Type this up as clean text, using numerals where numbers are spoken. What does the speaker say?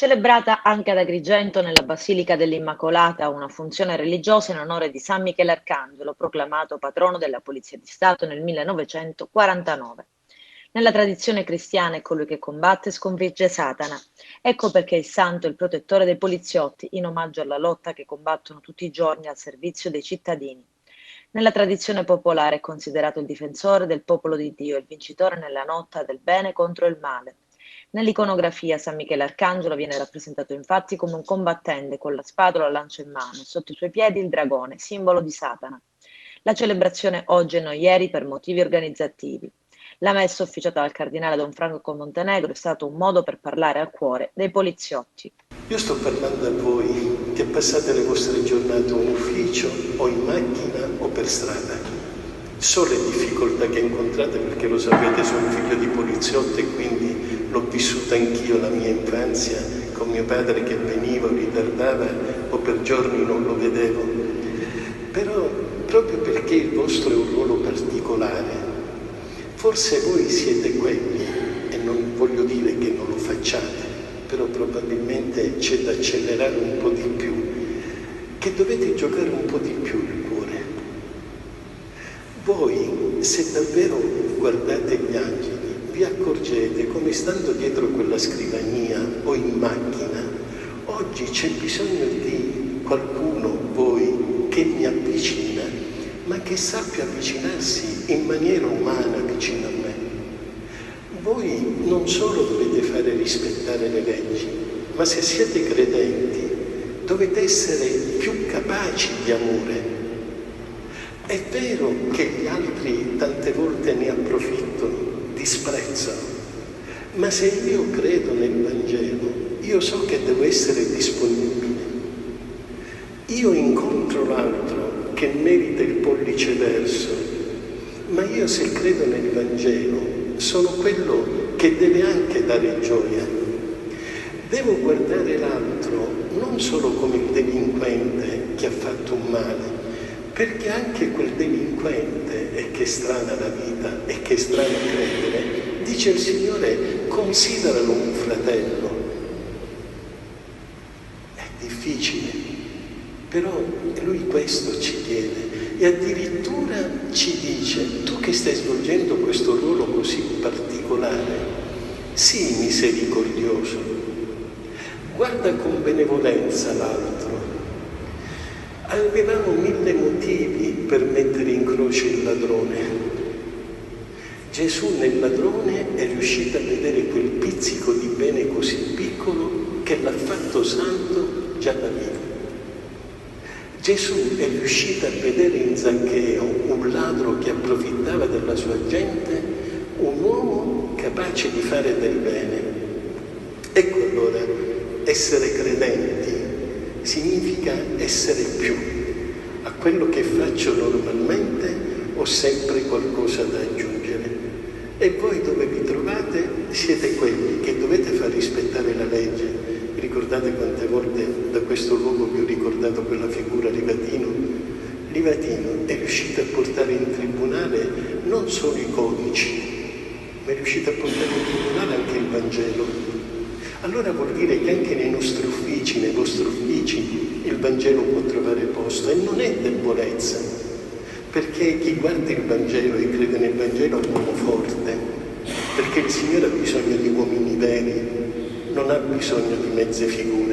Celebrata anche ad Agrigento nella Basilica dell'Immacolata una funzione religiosa in onore di San Michele Arcangelo, proclamato patrono della Polizia di Stato nel 1949. Nella tradizione cristiana è colui che combatte e sconfigge Satana. Ecco perché il santo è il protettore dei poliziotti, in omaggio alla lotta che combattono tutti i giorni al servizio dei cittadini. Nella tradizione popolare è considerato il difensore del popolo di Dio e il vincitore nella lotta del bene contro il male. Nell'iconografia San Michele Arcangelo viene rappresentato infatti come un combattente con la spada o la lancia in mano e sotto i suoi piedi il dragone, simbolo di Satana. La celebrazione oggi e non ieri per motivi organizzativi. La messa ufficiata dal cardinale Don Franco Montenegro è stato un modo per parlare al cuore dei poliziotti. Io sto parlando a voi che passate le vostre giornate o in ufficio o in macchina o per strada. So le difficoltà che incontrate perché lo sapete, sono figlio di poliziotto e quindi l'ho vissuta anch'io la mia infanzia con mio padre che veniva o ritardava o per giorni non lo vedevo. Però proprio perché il vostro è un ruolo particolare, forse voi siete quelli, e non voglio dire che non lo facciate, però probabilmente c'è da accelerare un po' di più, che dovete giocare un po' di più il cuore. Voi, se davvero guardate gli angeli, vi accorgete come stando dietro quella scrivania o in macchina, oggi c'è bisogno di qualcuno, voi, che mi avvicina, ma che sappia avvicinarsi in maniera umana vicino a me. Voi non solo dovete fare rispettare le leggi, ma se siete credenti dovete essere più capaci di amore. È vero che gli altri tante volte ne approfittano, disprezzano, ma se io credo nel Vangelo, io so che devo essere disponibile. Io incontro l'altro che merita il pollice verso, ma io se credo nel Vangelo sono quello che deve anche dare gioia. Devo guardare l'altro non solo come il delinquente che ha fatto un male, perché anche quel delinquente, e che strana la vita, e che strano credere, dice il Signore, consideralo un fratello. È difficile, però Lui questo ci chiede. E addirittura ci dice, tu che stai svolgendo questo ruolo così particolare, sii misericordioso, guarda con benevolenza l'altro. Avevamo 1000 motivi per mettere in croce il ladrone. Gesù nel ladrone è riuscito a vedere quel pizzico di bene così piccolo che l'ha fatto santo già da vivo. Gesù è riuscito a vedere in Zaccheo, un ladro che approfittava della sua gente, un uomo capace di fare del bene. Ecco allora, essere credenti significa essere più. A quello che faccio normalmente ho sempre qualcosa da aggiungere. E voi dove vi trovate siete quelli che dovete far rispettare la legge. Ricordate quante volte da questo luogo vi ho ricordato quella figura Livatino? Livatino è riuscito a portare in tribunale non solo i codici, ma è riuscito a portare in tribunale anche il Vangelo. Allora vuol dire che anche nei nostri uffici, nei vostri uffici, il Vangelo può trovare posto e non è debolezza, perché chi guarda il Vangelo e crede nel Vangelo è un uomo forte, perché il Signore ha bisogno di uomini veri, non ha bisogno di mezze figure.